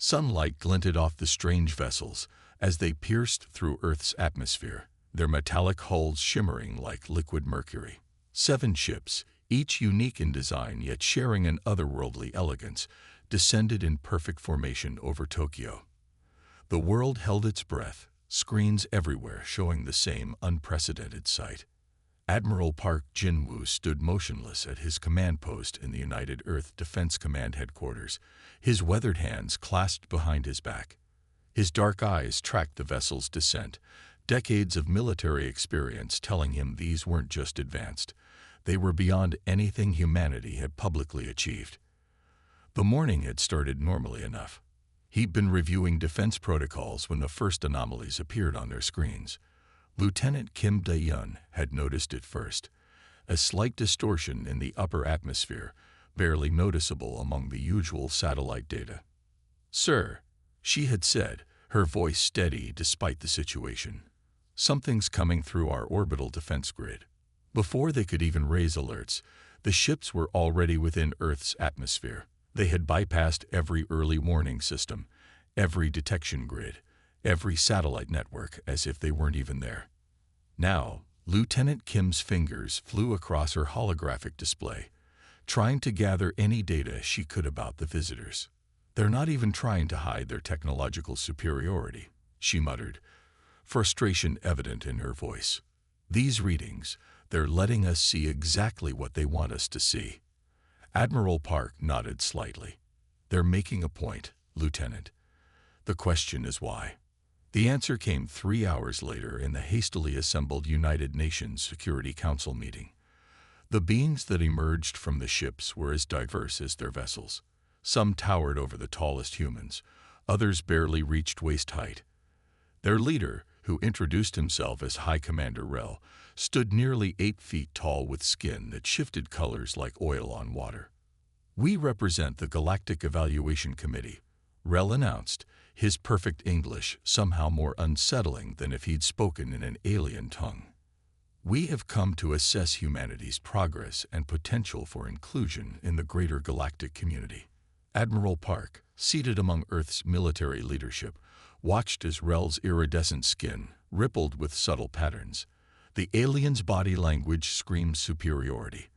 Sunlight glinted off the strange vessels as they pierced through Earth's atmosphere, their metallic hulls shimmering like liquid mercury. 7 ships, each unique in design yet sharing an otherworldly elegance, descended in perfect formation over Tokyo. The world held its breath, screens everywhere showing the same unprecedented sight. Admiral Park Jin-woo stood motionless at his command post in the United Earth Defense Command headquarters, his weathered hands clasped behind his back. His dark eyes tracked the vessel's descent, decades of military experience telling him these weren't just advanced. They were beyond anything humanity had publicly achieved. The morning had started normally enough. He'd been reviewing defense protocols when the first anomalies appeared on their screens. Lieutenant Kim Dae-yun had noticed it first, a slight distortion in the upper atmosphere, barely noticeable among the usual satellite data. "Sir," she had said, her voice steady despite the situation. "Something's coming through our orbital defense grid." Before they could even raise alerts, the ships were already within Earth's atmosphere. They had bypassed every early warning system, every detection grid, every satellite network, as if they weren't even there. Now, Lieutenant Kim's fingers flew across her holographic display, trying to gather any data she could about the visitors. "They're not even trying to hide their technological superiority," she muttered, frustration evident in her voice. "These readings, they're letting us see exactly what they want us to see." Admiral Park nodded slightly. "They're making a point, Lieutenant. The question is why." The answer came 3 hours later in the hastily assembled United Nations Security Council meeting. The beings that emerged from the ships were as diverse as their vessels. Some towered over the tallest humans, others barely reached waist height. Their leader, who introduced himself as High Commander Rel, stood nearly 8 feet tall with skin that shifted colors like oil on water. "We represent the Galactic Evaluation Committee," Rel announced, his perfect English somehow more unsettling than if he'd spoken in an alien tongue. "We have come to assess humanity's progress and potential for inclusion in the greater galactic community." Admiral Park, seated among Earth's military leadership, watched as Rel's iridescent skin rippled with subtle patterns. The alien's body language screamed superiority,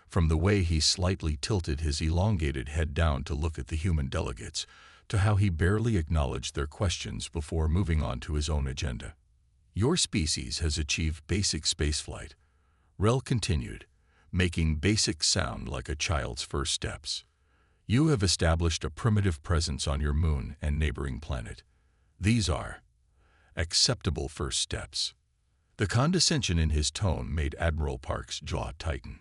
from the way he slightly tilted his elongated head down to look at the human delegates, to how he barely acknowledged their questions before moving on to his own agenda. "Your species has achieved basic spaceflight," Rel continued, making basic sound like a child's first steps. "You have established a primitive presence on your moon and neighboring planet. These are acceptable first steps." The condescension in his tone made Admiral Park's jaw tighten.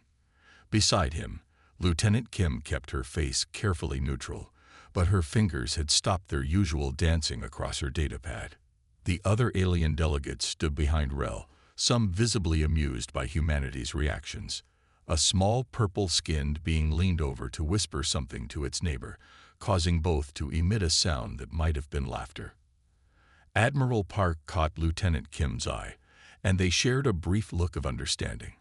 Beside him, Lieutenant Kim kept her face carefully neutral, but her fingers had stopped their usual dancing across her datapad. The other alien delegates stood behind Rel, some visibly amused by humanity's reactions. A small purple-skinned being leaned over to whisper something to its neighbor, causing both to emit a sound that might have been laughter. Admiral Park caught Lieutenant Kim's eye, and they shared a brief look of understanding.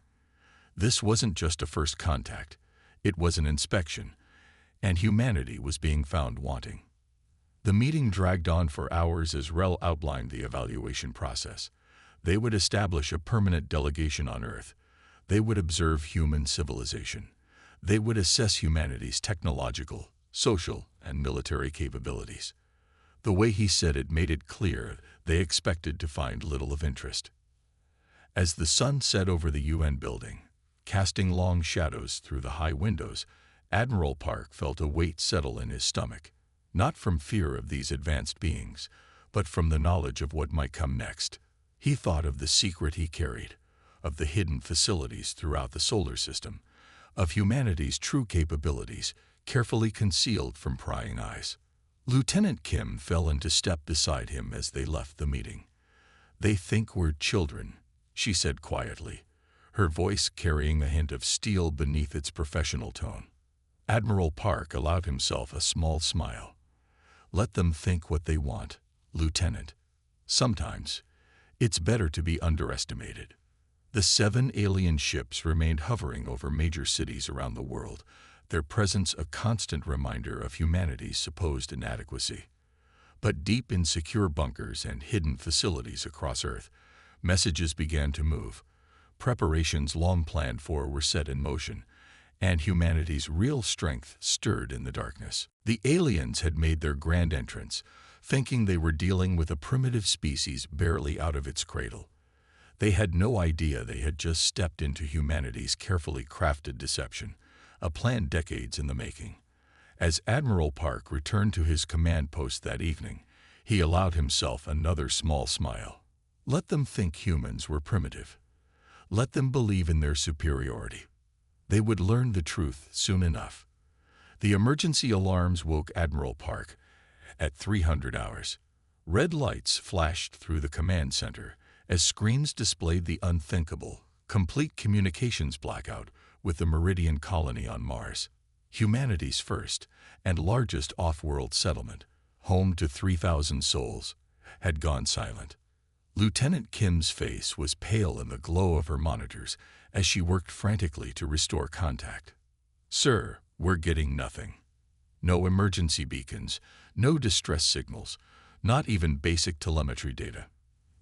This wasn't just a first contact, it was an inspection, and humanity was being found wanting. The meeting dragged on for hours as Rel outlined the evaluation process. They would establish a permanent delegation on Earth. They would observe human civilization. They would assess humanity's technological, social, and military capabilities. The way he said it made it clear they expected to find little of interest. As the sun set over the UN building, casting long shadows through the high windows, Admiral Park felt a weight settle in his stomach, not from fear of these advanced beings, but from the knowledge of what might come next. He thought of the secret he carried, of the hidden facilities throughout the solar system, of humanity's true capabilities, carefully concealed from prying eyes. Lieutenant Kim fell into step beside him as they left the meeting. "They think we're children," she said quietly, her voice carrying a hint of steel beneath its professional tone. Admiral Park allowed himself a small smile. "Let them think what they want, Lieutenant. Sometimes, it's better to be underestimated." The 7 alien ships remained hovering over major cities around the world, their presence a constant reminder of humanity's supposed inadequacy. But deep in secure bunkers and hidden facilities across Earth, messages began to move. Preparations long planned for were set in motion, and humanity's real strength stirred in the darkness. The aliens had made their grand entrance, thinking they were dealing with a primitive species barely out of its cradle. They had no idea they had just stepped into humanity's carefully crafted deception, a plan decades in the making. As Admiral Park returned to his command post that evening, he allowed himself another small smile. Let them think humans were primitive. Let them believe in their superiority. They would learn the truth soon enough. The emergency alarms woke Admiral Park at 300 hours. Red lights flashed through the command center as screens displayed the unthinkable, complete communications blackout with the Meridian colony on Mars. Humanity's first and largest off-world settlement, home to 3,000 souls, had gone silent. Lieutenant Kim's face was pale in the glow of her monitors as she worked frantically to restore contact. "Sir, we're getting nothing. No emergency beacons, no distress signals, not even basic telemetry data."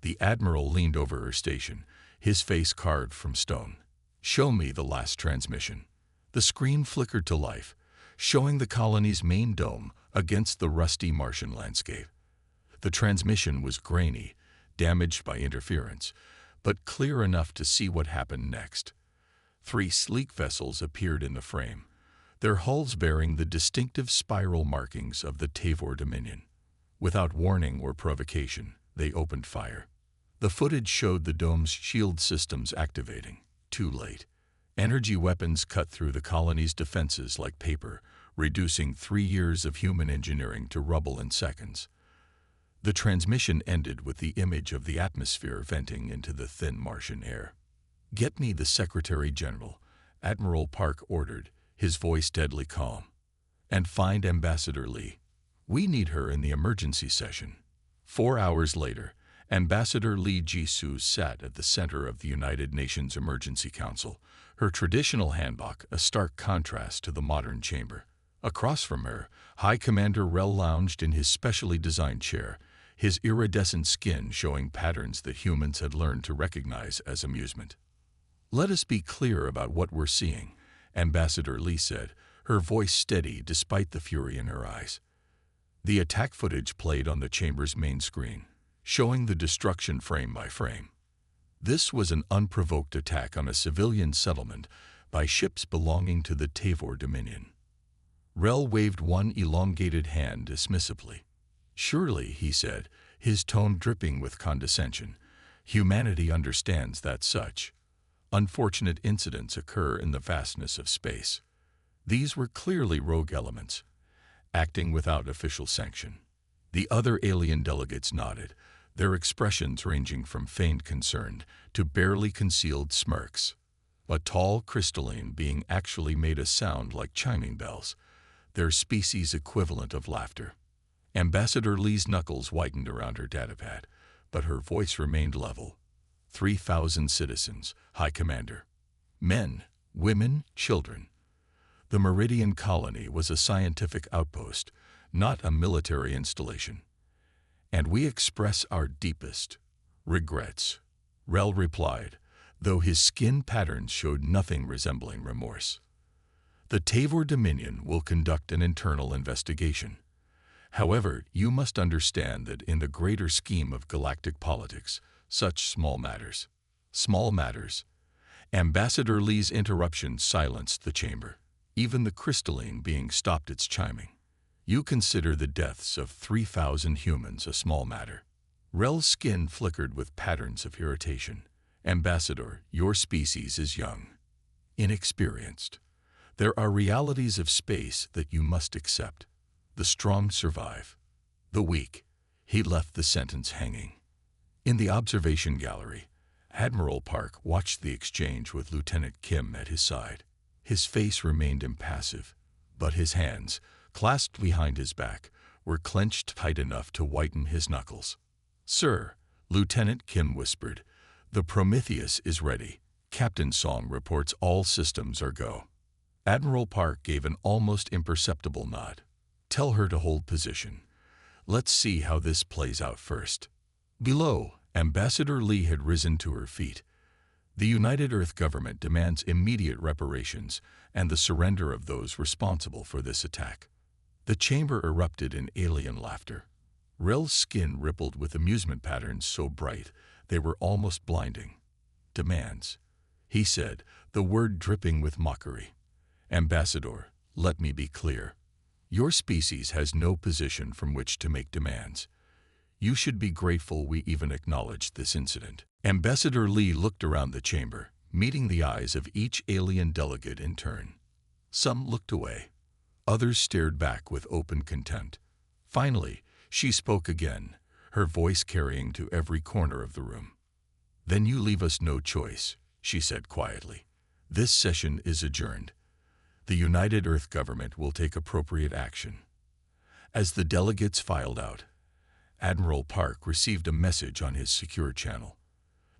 The Admiral leaned over her station, his face carved from stone. "Show me the last transmission." The screen flickered to life, showing the colony's main dome against the rusty Martian landscape. The transmission was grainy, damaged by interference, but clear enough to see what happened next. 3 sleek vessels appeared in the frame, their hulls bearing the distinctive spiral markings of the Tavor Dominion. Without warning or provocation, they opened fire. The footage showed the dome's shield systems activating. Too late. Energy weapons cut through the colony's defenses like paper, reducing 3 years of human engineering to rubble in seconds. The transmission ended with the image of the atmosphere venting into the thin Martian air. "Get me the Secretary General," Admiral Park ordered, his voice deadly calm. "And find Ambassador Lee. We need her in the emergency session." 4 hours later, Ambassador Lee Jisoo sat at the center of the United Nations Emergency Council, her traditional hanbok a stark contrast to the modern chamber. Across from her, High Commander Rel lounged in his specially designed chair, his iridescent skin showing patterns that humans had learned to recognize as amusement. "Let us be clear about what we're seeing," Ambassador Lee said, her voice steady despite the fury in her eyes. The attack footage played on the chamber's main screen, showing the destruction frame by frame. This was an unprovoked attack on a civilian settlement by ships belonging to the Tavor Dominion. Rel waved one elongated hand dismissively. "Surely," he said, his tone dripping with condescension, "humanity understands that such unfortunate incidents occur in the vastness of space." These were clearly rogue elements, acting without official sanction. The other alien delegates nodded, their expressions ranging from feigned concern to barely concealed smirks. A tall crystalline being actually made a sound like chiming bells, their species equivalent of laughter. Ambassador Lee's knuckles whitened around her datapad, but her voice remained level. 3,000 citizens, High Commander. Men, women, children. The Meridian colony was a scientific outpost, not a military installation. "And we express our deepest regrets," Rel replied, though his skin patterns showed nothing resembling remorse. "The Tavor Dominion will conduct an internal investigation. However, you must understand that in the greater scheme of galactic politics, such small matters. Ambassador Lee's interruption silenced the chamber, even the crystalline being stopped its chiming. "You consider the deaths of 3,000 humans a small matter." Rel's skin flickered with patterns of irritation. "Ambassador, your species is young, inexperienced. There are realities of space that you must accept. The strong survive. The weak." He left the sentence hanging. In the observation gallery, Admiral Park watched the exchange with Lieutenant Kim at his side. His face remained impassive, but his hands, clasped behind his back, were clenched tight enough to whiten his knuckles. "Sir," Lieutenant Kim whispered, "the Prometheus is ready. Captain Song reports all systems are go." Admiral Park gave an almost imperceptible nod. "Tell her to hold position. Let's see how this plays out first. Below, Ambassador Lee had risen to her feet. The United Earth government demands immediate reparations and the surrender of those responsible for this attack. The chamber erupted in alien laughter. Rel's skin rippled with amusement patterns so bright they were almost blinding. Demands, he said, the word dripping with mockery. Ambassador, let me be clear. Your species has no position from which to make demands. You should be grateful we even acknowledged this incident. Ambassador Lee looked around the chamber, meeting the eyes of each alien delegate in turn. Some looked away. Others stared back with open contempt. Finally, she spoke again, her voice carrying to every corner of the room. Then you leave us no choice, she said quietly. This session is adjourned. The United Earth government will take appropriate action. As the delegates filed out, Admiral Park received a message on his secure channel.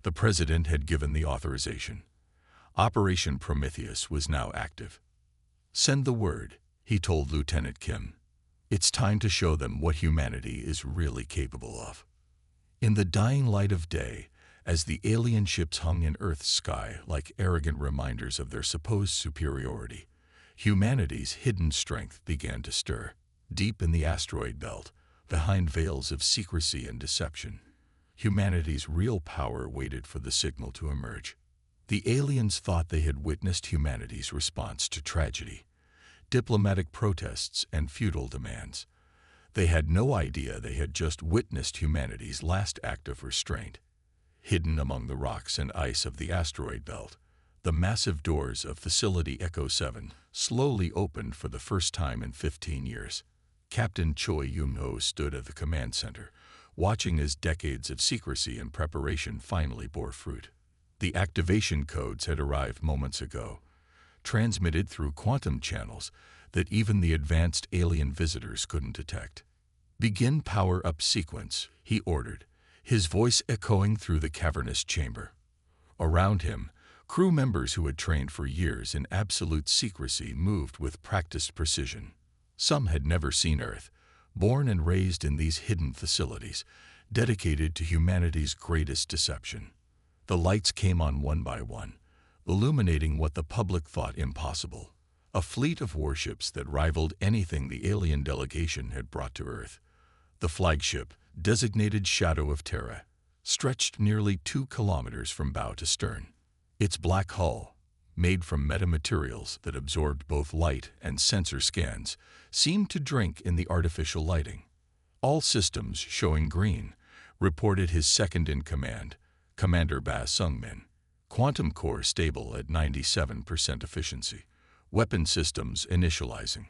The president had given the authorization. Operation Prometheus was now active. Send the word, he told Lieutenant Kim. It's time to show them what humanity is really capable of. In the dying light of day, as the alien ships hung in Earth's sky like arrogant reminders of their supposed superiority, humanity's hidden strength began to stir. Deep in the asteroid belt, behind veils of secrecy and deception, humanity's real power waited for the signal to emerge. The aliens thought they had witnessed humanity's response to tragedy, diplomatic protests and feudal demands. They had no idea they had just witnessed humanity's last act of restraint. Hidden among the rocks and ice of the asteroid belt, the massive doors of Facility Echo 7 slowly opened for the first time in 15 years. Captain Choi Yoon-ho stood at the command center, watching as decades of secrecy and preparation finally bore fruit. The activation codes had arrived moments ago, transmitted through quantum channels that even the advanced alien visitors couldn't detect. Begin power-up sequence, he ordered, his voice echoing through the cavernous chamber. Around him, crew members who had trained for years in absolute secrecy moved with practiced precision. Some had never seen Earth, born and raised in these hidden facilities, dedicated to humanity's greatest deception. The lights came on one by one, illuminating what the public thought impossible, a fleet of warships that rivaled anything the alien delegation had brought to Earth. The flagship, designated Shadow of Terra, stretched nearly 2 kilometers from bow to stern. Its black hull, made from metamaterials that absorbed both light and sensor scans, seemed to drink in the artificial lighting. All systems showing green, reported his second-in-command, Commander Ba Sung-min. Quantum core stable at 97% efficiency. Weapon systems initializing.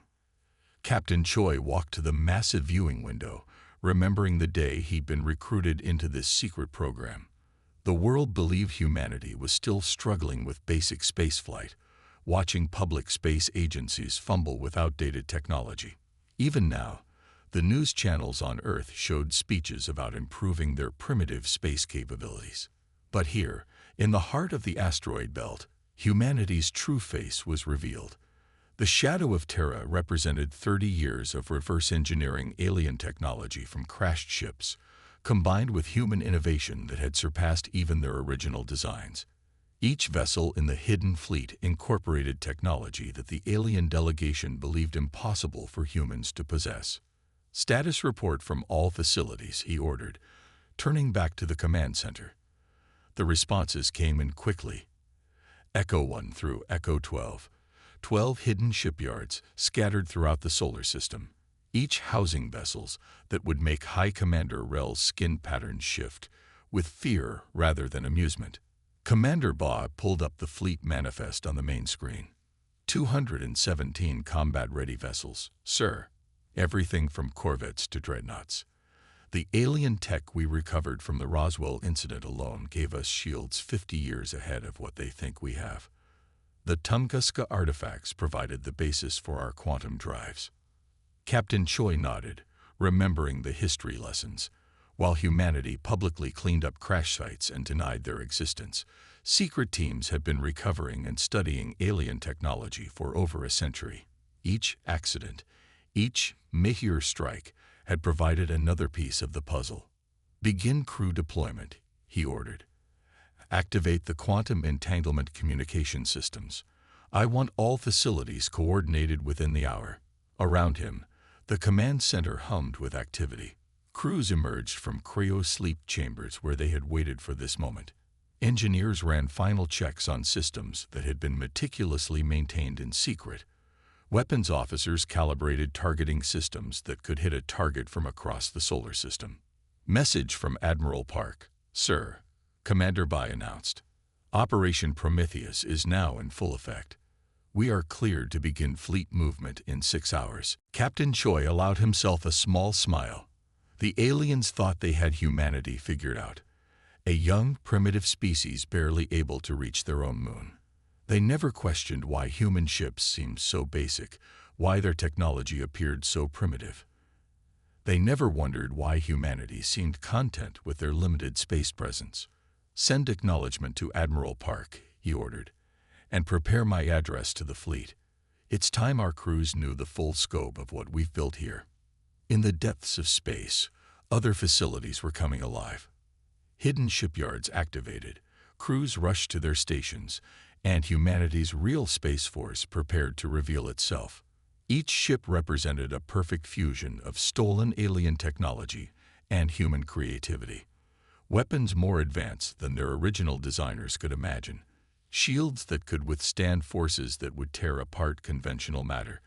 Captain Choi walked to the massive viewing window, remembering the day he'd been recruited into this secret program. The world believed humanity was still struggling with basic spaceflight, watching public space agencies fumble with outdated technology. Even now, the news channels on Earth showed speeches about improving their primitive space capabilities. But here, in the heart of the asteroid belt, humanity's true face was revealed. The Shadow of Terra represented 30 years of reverse engineering alien technology from crashed ships, combined with human innovation that had surpassed even their original designs. Each vessel in the hidden fleet incorporated technology that the alien delegation believed impossible for humans to possess. Status report from all facilities, he ordered, turning back to the command center. The responses came in quickly. Echo 1 through Echo 12. 12 hidden shipyards scattered throughout the solar system, each housing vessels that would make High Commander Rel's skin patterns shift, with fear rather than amusement. Commander Ba pulled up the fleet manifest on the main screen. 217 combat-ready vessels, sir. Everything from corvettes to dreadnoughts. The alien tech we recovered from the Roswell incident alone gave us shields 50 years ahead of what they think we have. The Tunguska artifacts provided the basis for our quantum drives. Captain Choi nodded, remembering the history lessons. While humanity publicly cleaned up crash sites and denied their existence, secret teams had been recovering and studying alien technology for over a century. Each accident, each meteor strike, had provided another piece of the puzzle. "Begin crew deployment," he ordered. "Activate the quantum entanglement communication systems. I want all facilities coordinated within the hour." Around him, the command center hummed with activity. Crews emerged from cryo-sleep chambers where they had waited for this moment. Engineers ran final checks on systems that had been meticulously maintained in secret. Weapons officers calibrated targeting systems that could hit a target from across the solar system. "Message from Admiral Park. Sir," Commander Bai announced. "Operation Prometheus is now in full effect. We are cleared to begin fleet movement in 6 hours." Captain Choi allowed himself a small smile. The aliens thought they had humanity figured out. A young, primitive species barely able to reach their own moon. They never questioned why human ships seemed so basic, why their technology appeared so primitive. They never wondered why humanity seemed content with their limited space presence. "Send acknowledgement to Admiral Park," he ordered, "and prepare my address to the fleet. It's time our crews knew the full scope of what we've built here." In the depths of space, other facilities were coming alive. Hidden shipyards activated, crews rushed to their stations, and humanity's real space force prepared to reveal itself. Each ship represented a perfect fusion of stolen alien technology and human creativity. Weapons more advanced than their original designers could imagine. Shields that could withstand forces that would tear apart conventional matter.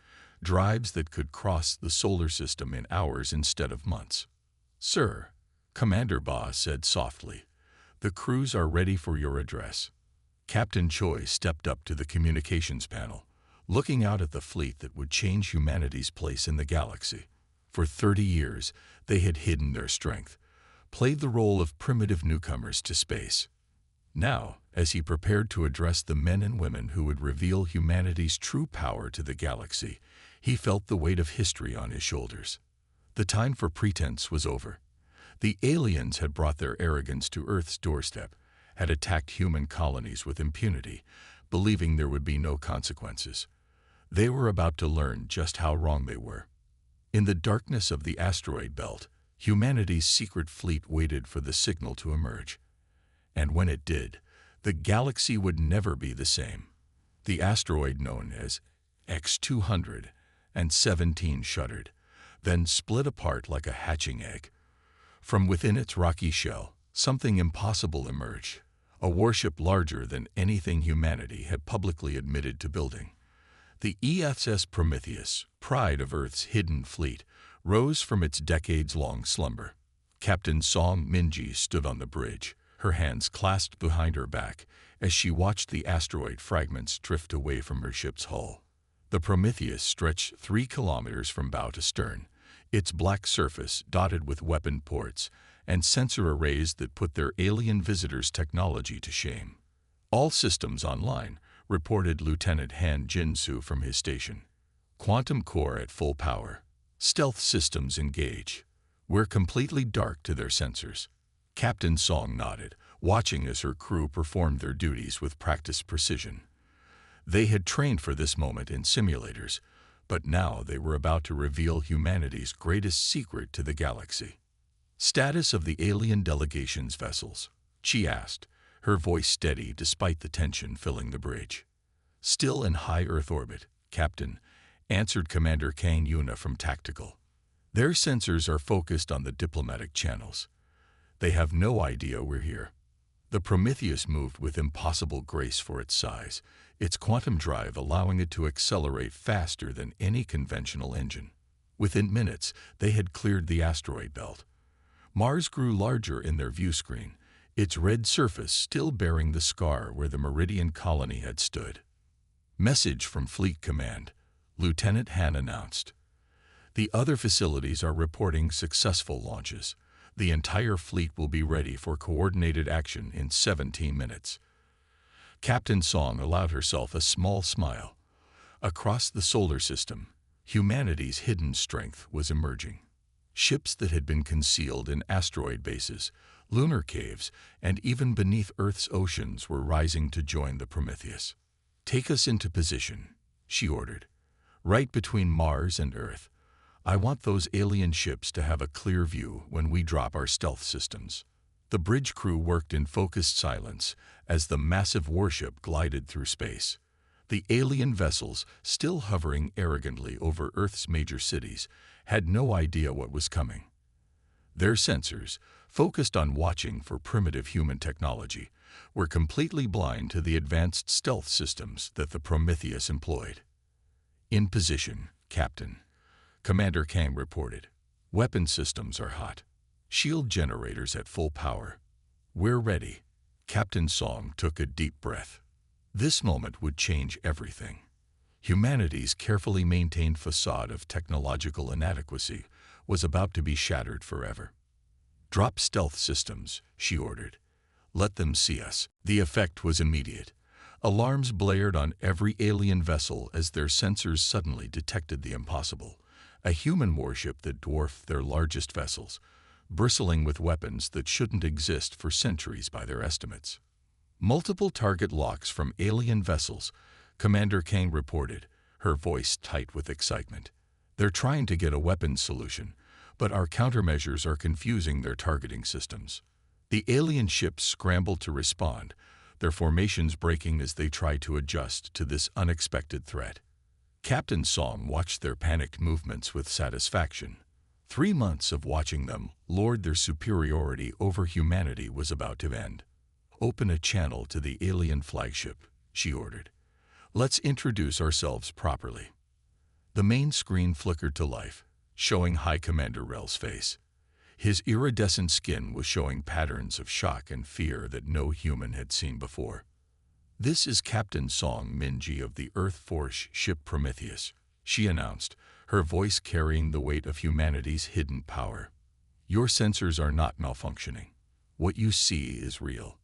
Drives that could cross the solar system in hours instead of months. "Sir," Commander Ba said softly, "the crews are ready for your address." Captain Choi stepped up to the communications panel, looking out at the fleet that would change humanity's place in the galaxy. For 30 years, they had hidden their strength, played the role of primitive newcomers to space. Now, as he prepared to address the men and women who would reveal humanity's true power to the galaxy, he felt the weight of history on his shoulders. The time for pretense was over. The aliens had brought their arrogance to Earth's doorstep, had attacked human colonies with impunity, believing there would be no consequences. They were about to learn just how wrong they were. In the darkness of the asteroid belt, humanity's secret fleet waited for the signal to emerge. And when it did, the galaxy would never be the same. The asteroid known as X-217 shuddered, then split apart like a hatching egg. From within its rocky shell, something impossible emerged, a warship larger than anything humanity had publicly admitted to building. The ESS Prometheus, pride of Earth's hidden fleet, rose from its decades-long slumber. Captain Song Minji stood on the bridge, her hands clasped behind her back, as she watched the asteroid fragments drift away from her ship's hull. The Prometheus stretched 3 kilometers from bow to stern, its black surface dotted with weapon ports and sensor arrays that put their alien visitors' technology to shame. "All systems online," reported Lieutenant Han Jinsu from his station. "Quantum core at full power. Stealth systems engage. We're completely dark to their sensors." Captain Song nodded, watching as her crew performed their duties with practiced precision. They had trained for this moment in simulators, but now they were about to reveal humanity's greatest secret to the galaxy. "Status of the alien delegation's vessels?" she asked, her voice steady despite the tension filling the bridge. "Still in high Earth orbit, Captain," answered Commander Kang Yuna from Tactical. "Their sensors are focused on the diplomatic channels. They have no idea we're here." The Prometheus moved with impossible grace for its size, its quantum drive allowing it to accelerate faster than any conventional engine. Within minutes, they had cleared the asteroid belt. Mars grew larger in their view screen, its red surface still bearing the scar where the Meridian colony had stood. "Message from Fleet Command," Lieutenant Han announced. "The other facilities are reporting successful launches. The entire fleet will be ready for coordinated action in 17 minutes. Captain Song allowed herself a small smile. Across the solar system, humanity's hidden strength was emerging. Ships that had been concealed in asteroid bases, lunar caves, and even beneath Earth's oceans were rising to join the Prometheus. "Take us into position," she ordered. "Right between Mars and Earth. I want those alien ships to have a clear view when we drop our stealth systems." The bridge crew worked in focused silence as the massive warship glided through space. The alien vessels, still hovering arrogantly over Earth's major cities, had no idea what was coming. Their sensors, focused on watching for primitive human technology, were completely blind to the advanced stealth systems that the Prometheus employed. "In position, Captain," Commander Kang reported. "Weapon systems are hot. Shield generators at full power. We're ready." Captain Song took a deep breath. This moment would change everything. Humanity's carefully maintained facade of technological inadequacy was about to be shattered forever. "Drop stealth systems," she ordered. "Let them see us." The effect was immediate. Alarms blared on every alien vessel as their sensors suddenly detected the impossible. A human warship that dwarfed their largest vessels, bristling with weapons that shouldn't exist for centuries by their estimates. "Multiple target locks from alien vessels," Commander Kang reported, her voice tight with excitement. "They're trying to get a weapons solution, but our countermeasures are confusing their targeting systems." The alien ships scrambled to respond, their formations breaking as they tried to adjust to this unexpected threat. Captain Song watched their panicked movements with satisfaction. 3 months of watching them lord their superiority over humanity was about to end. "Open a channel to the alien flagship," she ordered. "Let's introduce ourselves properly." The main screen flickered to life, showing High Commander Rel's face. His iridescent skin was showing patterns of shock and fear that no human had seen before. "This is Captain Song Minji of the Earth Force ship Prometheus," she announced, her voice carrying the weight of humanity's hidden power. "Your sensors are not malfunctioning. What you see is real."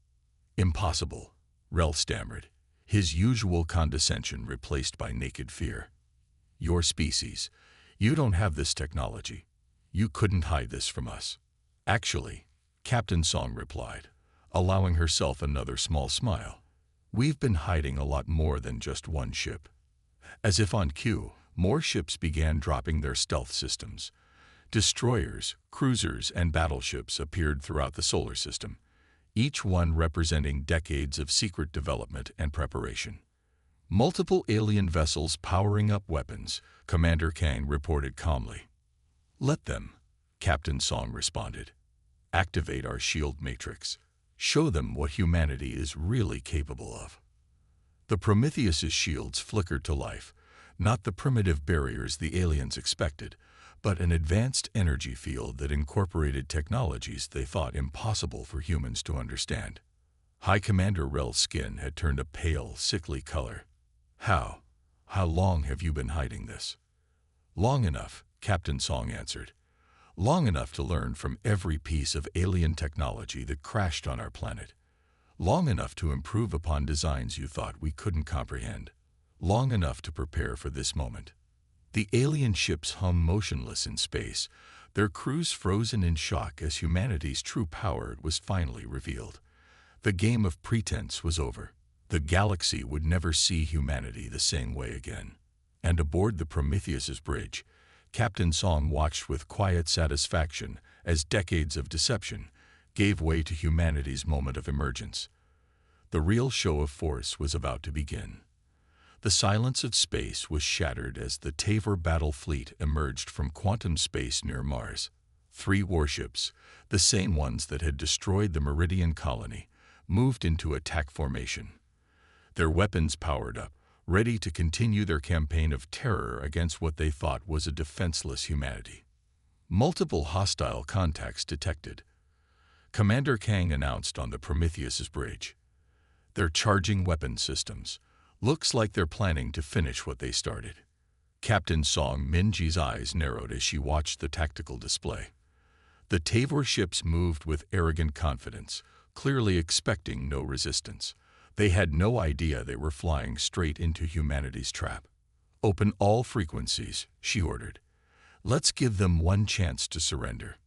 "Impossible," Rel stammered, his usual condescension replaced by naked fear. "Your species. You don't have this technology. You couldn't hide this from us." "Actually," Captain Song replied, allowing herself another small smile, "we've been hiding a lot more than just one ship." As if on cue, more ships began dropping their stealth systems. Destroyers, cruisers, and battleships appeared throughout the solar system, each one representing decades of secret development and preparation. "Multiple alien vessels powering up weapons," Commander Kang reported calmly. "Let them," Captain Song responded. "Activate our shield matrix. Show them what humanity is really capable of." The Prometheus's shields flickered to life, not the primitive barriers the aliens expected, but an advanced energy field that incorporated technologies they thought impossible for humans to understand. High Commander Rel's skin had turned a pale, sickly color. How long have you been hiding this?" "Long enough," Captain Song answered. "Long enough to learn from every piece of alien technology that crashed on our planet. Long enough to improve upon designs you thought we couldn't comprehend. Long enough to prepare for this moment." The alien ships hung motionless in space, their crews frozen in shock as humanity's true power was finally revealed. The game of pretense was over. The galaxy would never see humanity the same way again. And aboard the Prometheus's bridge, Captain Song watched with quiet satisfaction as decades of deception gave way to humanity's moment of emergence. The real show of force was about to begin. The silence of space was shattered as the Tavor battle fleet emerged from quantum space near Mars. 3 warships, the same ones that had destroyed the Meridian colony, moved into attack formation. Their weapons powered up, ready to continue their campaign of terror against what they thought was a defenseless humanity. Multiple hostile contacts detected. Commander Kang announced on the Prometheus's bridge. "They're charging weapon systems. Looks like they're planning to finish what they started." Captain Song Minji's eyes narrowed as she watched the tactical display. The Tavor ships moved with arrogant confidence, clearly expecting no resistance. They had no idea they were flying straight into humanity's trap. "Open all frequencies," she ordered. "Let's give them one chance to surrender."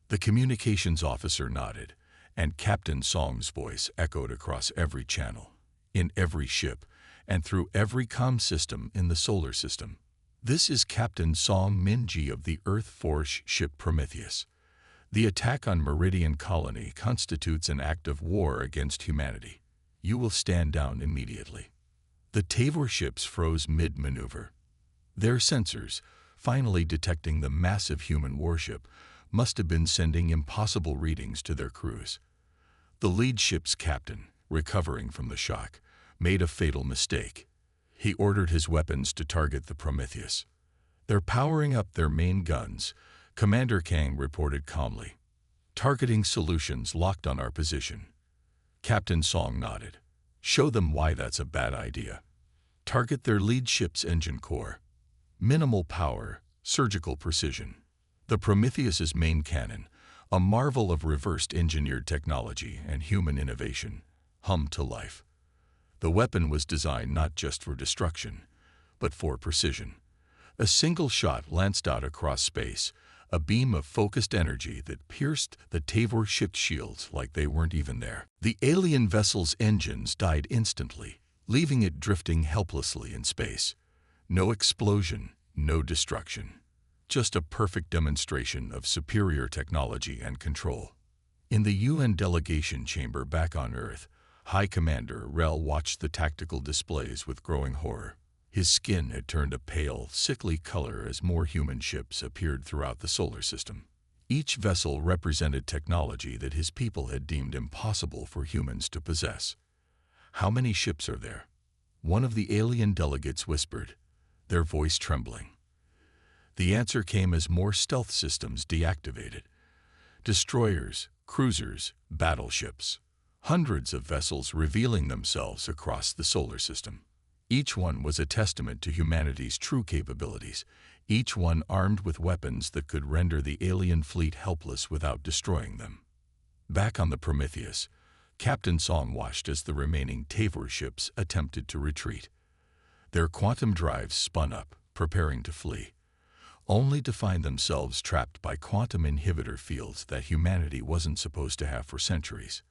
The communications officer nodded, and Captain Song's voice echoed across every channel, in every ship, and through every comm system in the solar system. This is Captain Song Min-ji of the Earth Force ship Prometheus. The attack on Meridian Colony constitutes an act of war against humanity. You will stand down immediately. The Tavor ships froze mid-maneuver. Their sensors, finally detecting the massive human warship, must have been sending impossible readings to their crews. The lead ship's captain, recovering from the shock, made a fatal mistake. He ordered his weapons to target the Prometheus. "They're powering up their main guns," Commander Kang reported calmly. "Targeting solutions locked on our position." Captain Song nodded. "Show them why that's a bad idea. Target their lead ship's engine core. Minimal power, surgical precision." The Prometheus's main cannon, a marvel of reversed engineered technology and human innovation, hummed to life. The weapon was designed not just for destruction, but for precision. A single shot lanced out across space, a beam of focused energy that pierced the Tavor ship's shields like they weren't even there. The alien vessel's engines died instantly, leaving it drifting helplessly in space. No explosion, no destruction. Just a perfect demonstration of superior technology and control. In the UN delegation chamber back on Earth, High Commander Rel watched the tactical displays with growing horror. His skin had turned a pale, sickly color as more human ships appeared throughout the solar system. Each vessel represented technology that his people had deemed impossible for humans to possess. "How many ships are there?" one of the alien delegates whispered, their voice trembling. The answer came as more stealth systems deactivated. Destroyers, cruisers, battleships. Hundreds of vessels revealing themselves across the solar system. Each one was a testament to humanity's true capabilities, each one armed with weapons that could render the alien fleet helpless without destroying them. Back on the Prometheus, Captain Song watched as the remaining Tavor ships attempted to retreat. Their quantum drives spun up, preparing to flee, only to find themselves trapped by quantum inhibitor fields that humanity wasn't supposed to have for centuries.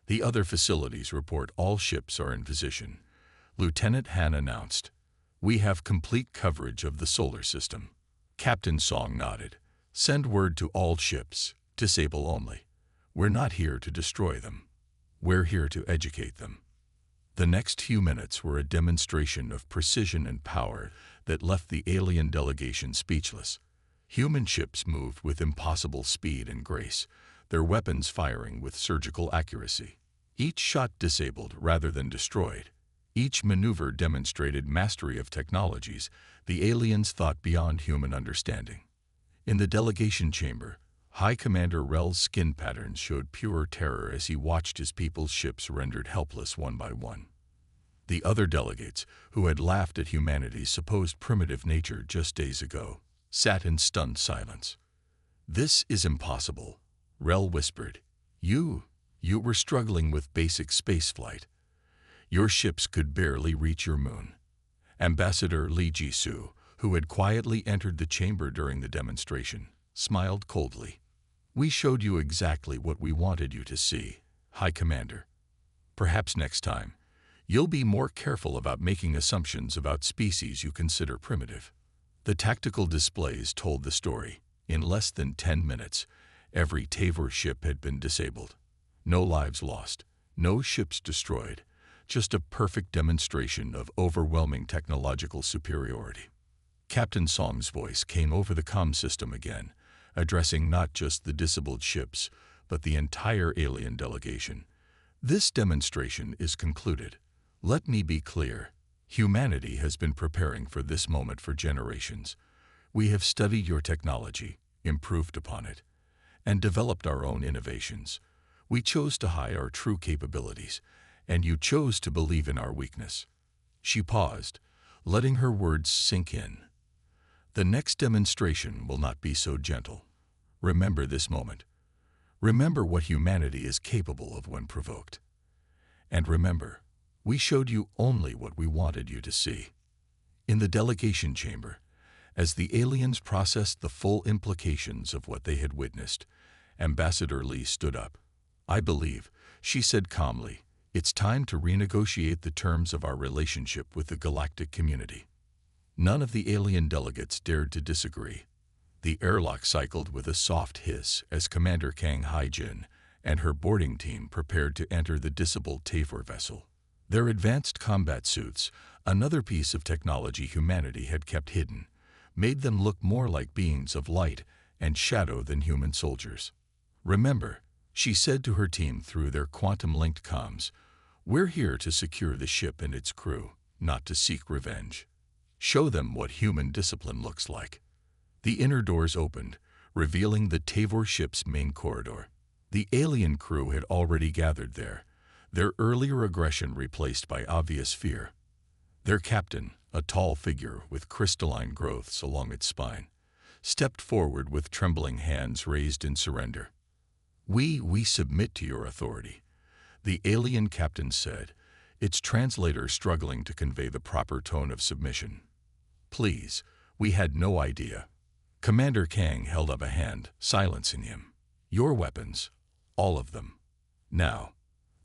The other facilities report all ships are in position. Lieutenant Han announced, "We have complete coverage of the solar system." Captain Song nodded. "Send word to all ships, disable only. We're not here to destroy them. We're here to educate them." The next few minutes were a demonstration of precision and power that left the alien delegation speechless. Human ships moved with impossible speed and grace, their weapons firing with surgical accuracy. Each shot disabled rather than destroyed. Each maneuver demonstrated mastery of technologies the aliens thought beyond human understanding. In the delegation chamber, High Commander Rel's skin patterns showed pure terror as he watched his people's ships rendered helpless one by one. The other delegates, who had laughed at humanity's supposed primitive nature just days ago, sat in stunned silence. "This is impossible," Rel whispered. You were struggling with basic spaceflight. Your ships could barely reach your moon." Ambassador Lee Ji-soo, who had quietly entered the chamber during the demonstration, smiled coldly. "We showed you exactly what we wanted you to see, High Commander. Perhaps next time, you'll be more careful about making assumptions about species you consider primitive." The tactical displays told the story. In less than 10 minutes, every Tavor ship had been disabled. No lives lost, no ships destroyed, just a perfect demonstration of overwhelming technological superiority. Captain Song's voice came over the comm system again, addressing not just the disabled ships, but the entire alien delegation. "This demonstration is concluded. Let me be clear. Humanity has been preparing for this moment for generations. We have studied your technology, improved upon it, and developed our own innovations. We chose to hide our true capabilities, and you chose to believe in our weakness." She paused, letting her words sink in. "The next demonstration will not be so gentle. Remember this moment. Remember what humanity is capable of when provoked. And remember, we showed you only what we wanted you to see." In the delegation chamber, as the aliens processed the full implications of what they had witnessed, Ambassador Lee stood up. "I believe," she said calmly, "it's time to renegotiate the terms of our relationship with the galactic community." None of the alien delegates dared to disagree. The airlock cycled with a soft hiss as Commander Kang Haijin and her boarding team prepared to enter the disabled Tavor vessel. Their advanced combat suits, another piece of technology humanity had kept hidden, made them look more like beings of light and shadow than human soldiers. "Remember," she said to her team through their quantum-linked comms, "we're here to secure the ship and its crew, not to seek revenge. Show them what human discipline looks like." The inner doors opened, revealing the Tavor ship's main corridor. The alien crew had already gathered there, their earlier aggression replaced by obvious fear. Their captain, a tall figure with crystalline growths along its spine, stepped forward with trembling hands raised in surrender. We submit to your authority," the alien captain said, its translator struggling to convey the proper tone of submission. "Please, we had no idea." Commander Kang held up a hand, silencing him. "Your weapons, all of them. Now."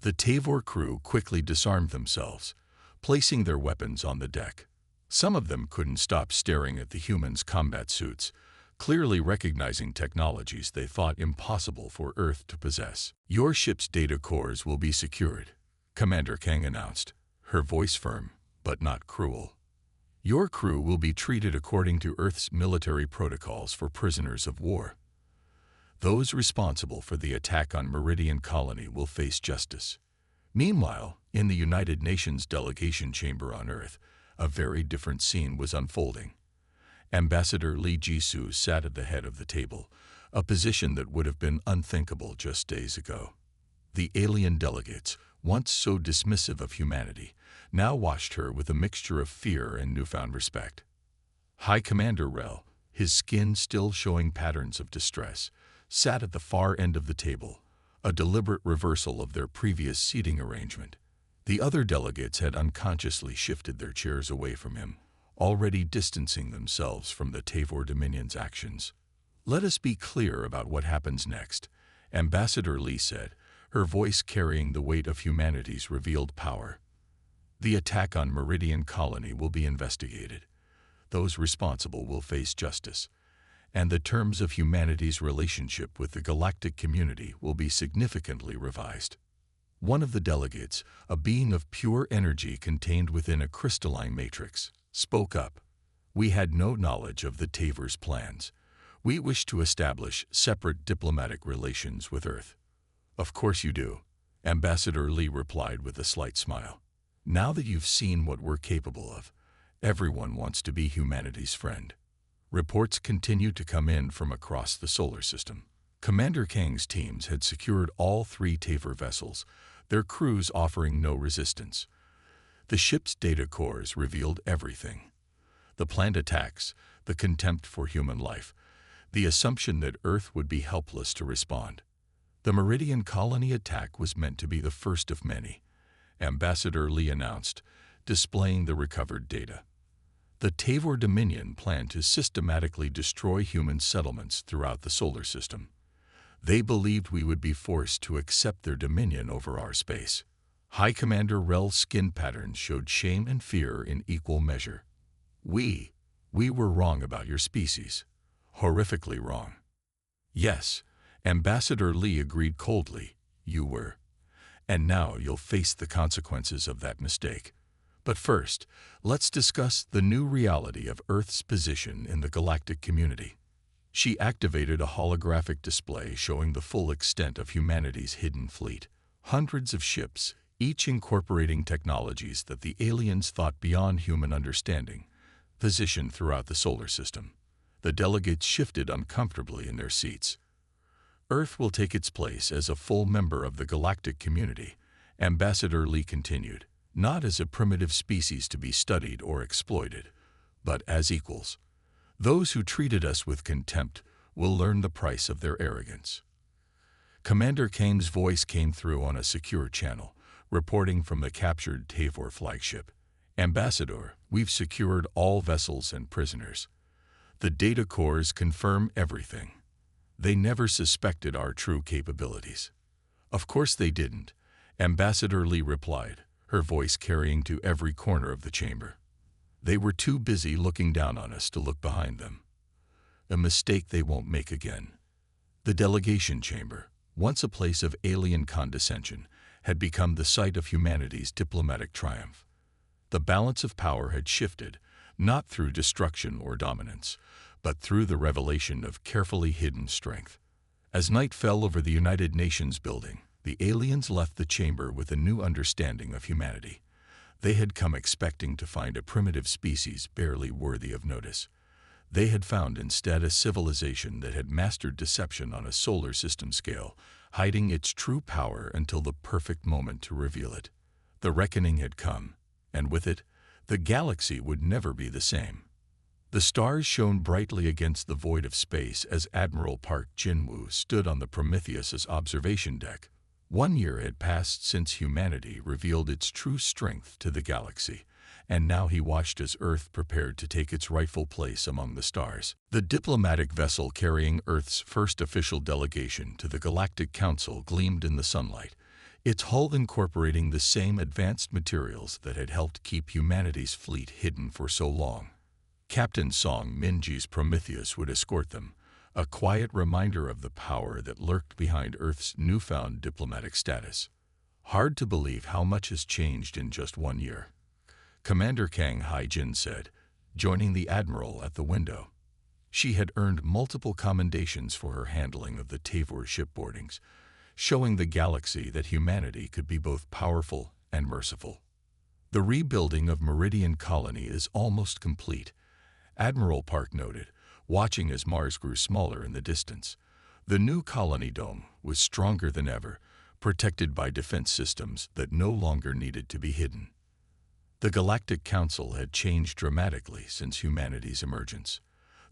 The Tavor crew quickly disarmed themselves, placing their weapons on the deck. Some of them couldn't stop staring at the humans' combat suits, clearly recognizing technologies they thought impossible for Earth to possess. "Your ship's data cores will be secured," Commander Kang announced, her voice firm, but not cruel. "Your crew will be treated according to Earth's military protocols for prisoners of war. Those responsible for the attack on Meridian Colony will face justice." Meanwhile, in the United Nations delegation chamber on Earth, a very different scene was unfolding. Ambassador Li Jisoo sat at the head of the table, a position that would have been unthinkable just days ago. The alien delegates, once so dismissive of humanity, now watched her with a mixture of fear and newfound respect. High Commander Rel, his skin still showing patterns of distress, sat at the far end of the table, a deliberate reversal of their previous seating arrangement. The other delegates had unconsciously shifted their chairs away from him, already distancing themselves from the Tavor Dominion's actions. "Let us be clear about what happens next," Ambassador Li said, her voice carrying the weight of humanity's revealed power. "The attack on Meridian Colony will be investigated. Those responsible will face justice, and the terms of humanity's relationship with the galactic community will be significantly revised." One of the delegates, a being of pure energy contained within a crystalline matrix, spoke up. "We had no knowledge of the Tavor's plans. We wish to establish separate diplomatic relations with Earth." "Of course you do," Ambassador Li replied with a slight smile. "Now that you've seen what we're capable of, everyone wants to be humanity's friend." Reports continued to come in from across the solar system. Commander Kang's teams had secured all 3 Tavor vessels, their crews offering no resistance. The ship's data cores revealed everything. The planned attacks, the contempt for human life, the assumption that Earth would be helpless to respond. The Meridian Colony attack was meant to be the first of many, Ambassador Li announced, displaying the recovered data. The Tavor Dominion planned to systematically destroy human settlements throughout the solar system. They believed we would be forced to accept their dominion over our space. High Commander Rel's skin patterns showed shame and fear in equal measure. We were wrong about your species. Horrifically wrong." "Yes," Ambassador Li agreed coldly, "you were. And now you'll face the consequences of that mistake. But first, let's discuss the new reality of Earth's position in the galactic community." She activated a holographic display showing the full extent of humanity's hidden fleet. Hundreds of ships, each incorporating technologies that the aliens thought beyond human understanding, positioned throughout the solar system. The delegates shifted uncomfortably in their seats. "Earth will take its place as a full member of the galactic community," Ambassador Li continued, "not as a primitive species to be studied or exploited, but as equals. Those who treated us with contempt will learn the price of their arrogance." Commander Kang's voice came through on a secure channel, reporting from the captured Tavor flagship. "Ambassador, we've secured all vessels and prisoners. The data cores confirm everything. They never suspected our true capabilities." "Of course they didn't," Ambassador Li replied, her voice carrying to every corner of the chamber. They were too busy looking down on us to look behind them. A mistake they won't make again. The delegation chamber, once a place of alien condescension, had become the site of humanity's diplomatic triumph. The balance of power had shifted, not through destruction or dominance, but through the revelation of carefully hidden strength. As night fell over the United Nations building, the aliens left the chamber with a new understanding of humanity. They had come expecting to find a primitive species barely worthy of notice. They had found instead a civilization that had mastered deception on a solar system scale, hiding its true power until the perfect moment to reveal it. The reckoning had come, and with it, the galaxy would never be the same. The stars shone brightly against the void of space as Admiral Park Jin-woo stood on the Prometheus's observation deck. 1 year had passed since humanity revealed its true strength to the galaxy, and now he watched as Earth prepared to take its rightful place among the stars. The diplomatic vessel carrying Earth's first official delegation to the Galactic Council gleamed in the sunlight, its hull incorporating the same advanced materials that had helped keep humanity's fleet hidden for so long. Captain Song Min-ji's Prometheus would escort them, a quiet reminder of the power that lurked behind Earth's newfound diplomatic status. Hard to believe how much has changed in just 1 year, Commander Kang Hai-jin said, joining the Admiral at the window. She had earned multiple commendations for her handling of the Tavor shipboardings, showing the galaxy that humanity could be both powerful and merciful. The rebuilding of Meridian Colony is almost complete, Admiral Park noted, watching as Mars grew smaller in the distance. The new colony dome was stronger than ever, protected by defense systems that no longer needed to be hidden. The Galactic Council had changed dramatically since humanity's emergence.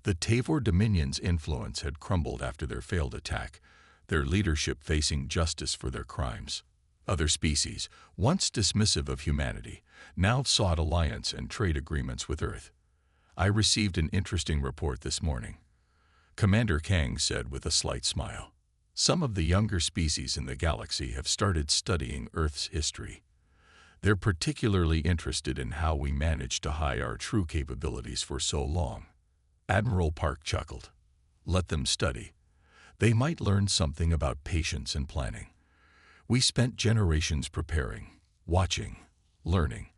The Tavor Dominion's influence had crumbled after their failed attack, their leadership facing justice for their crimes. Other species, once dismissive of humanity, now sought alliance and trade agreements with Earth. I received an interesting report this morning, Commander Kang said with a slight smile. Some of the younger species in the galaxy have started studying Earth's history. They're particularly interested in how we managed to hide our true capabilities for so long. Admiral Park chuckled. Let them study. They might learn something about patience and planning. We spent generations preparing, watching, learning.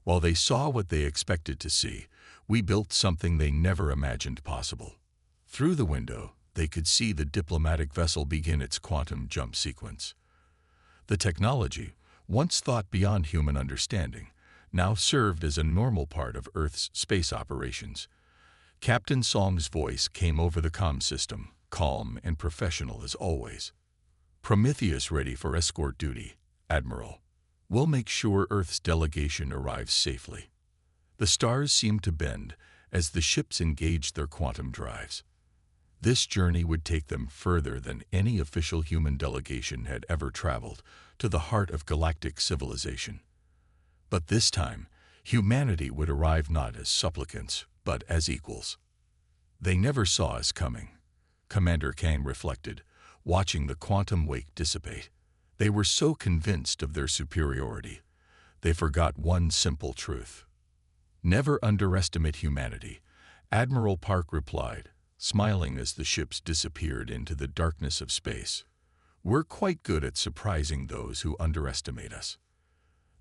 While they saw what they expected to see, we built something they never imagined possible. Through the window, they could see the diplomatic vessel begin its quantum jump sequence. The technology, once thought beyond human understanding, now served as a normal part of Earth's space operations. Captain Song's voice came over the comm system, calm and professional as always. Prometheus ready for escort duty, Admiral. We'll make sure Earth's delegation arrives safely. The stars seemed to bend as the ships engaged their quantum drives. This journey would take them further than any official human delegation had ever traveled, to the heart of galactic civilization. But this time, humanity would arrive not as supplicants, but as equals. They never saw us coming, Commander Kang reflected, watching the quantum wake dissipate. They were so convinced of their superiority, they forgot one simple truth. Never underestimate humanity, Admiral Park replied, smiling as the ships disappeared into the darkness of space. We're quite good at surprising those who underestimate us.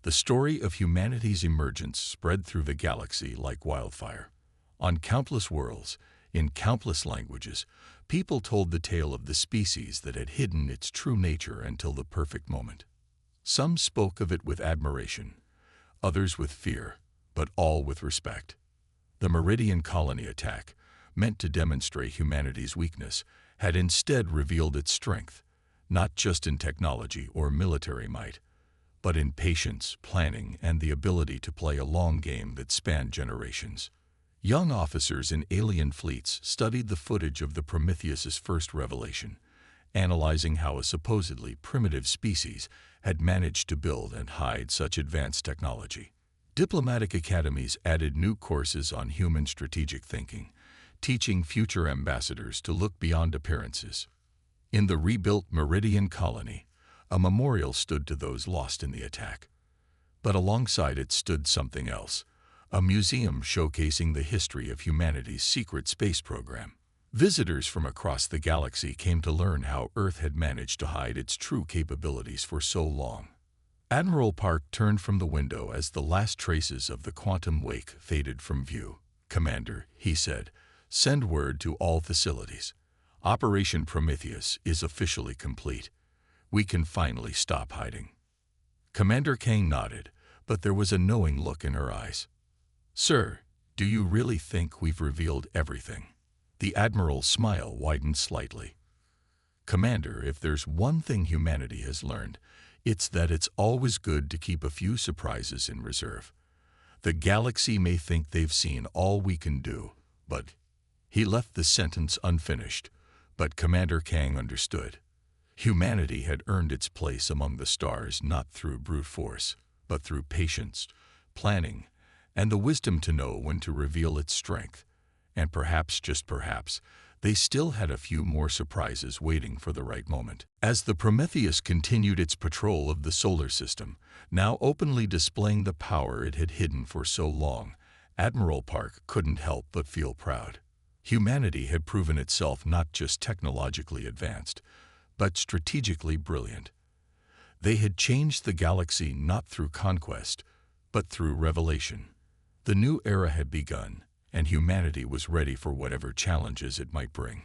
The story of humanity's emergence spread through the galaxy like wildfire. On countless worlds, in countless languages, people told the tale of the species that had hidden its true nature until the perfect moment. Some spoke of it with admiration, others with fear, but all with respect. The Meridian Colony attack, meant to demonstrate humanity's weakness, had instead revealed its strength, not just in technology or military might, but in patience, planning, and the ability to play a long game that spanned generations. Young officers in alien fleets studied the footage of the Prometheus's first revelation, analyzing how a supposedly primitive species had managed to build and hide such advanced technology. Diplomatic academies added new courses on human strategic thinking, teaching future ambassadors to look beyond appearances. In the rebuilt Meridian Colony, a memorial stood to those lost in the attack. But alongside it stood something else, a museum showcasing the history of humanity's secret space program. Visitors from across the galaxy came to learn how Earth had managed to hide its true capabilities for so long. Admiral Park turned from the window as the last traces of the quantum wake faded from view. "Commander," he said, "send word to all facilities. Operation Prometheus is officially complete. We can finally stop hiding." Commander Kang nodded, but there was a knowing look in her eyes. "Sir, do you really think we've revealed everything?" The Admiral's smile widened slightly. "Commander, if there's one thing humanity has learned, it's that it's always good to keep a few surprises in reserve. The galaxy may think they've seen all we can do, but—" He left the sentence unfinished, but Commander Kang understood. Humanity had earned its place among the stars not through brute force, but through patience, planning, and the wisdom to know when to reveal its strength. And perhaps, just perhaps, they still had a few more surprises waiting for the right moment. As the Prometheus continued its patrol of the solar system, now openly displaying the power it had hidden for so long, Admiral Park couldn't help but feel proud. Humanity had proven itself not just technologically advanced, but strategically brilliant. They had changed the galaxy not through conquest, but through revelation. The new era had begun, and humanity was ready for whatever challenges it might bring.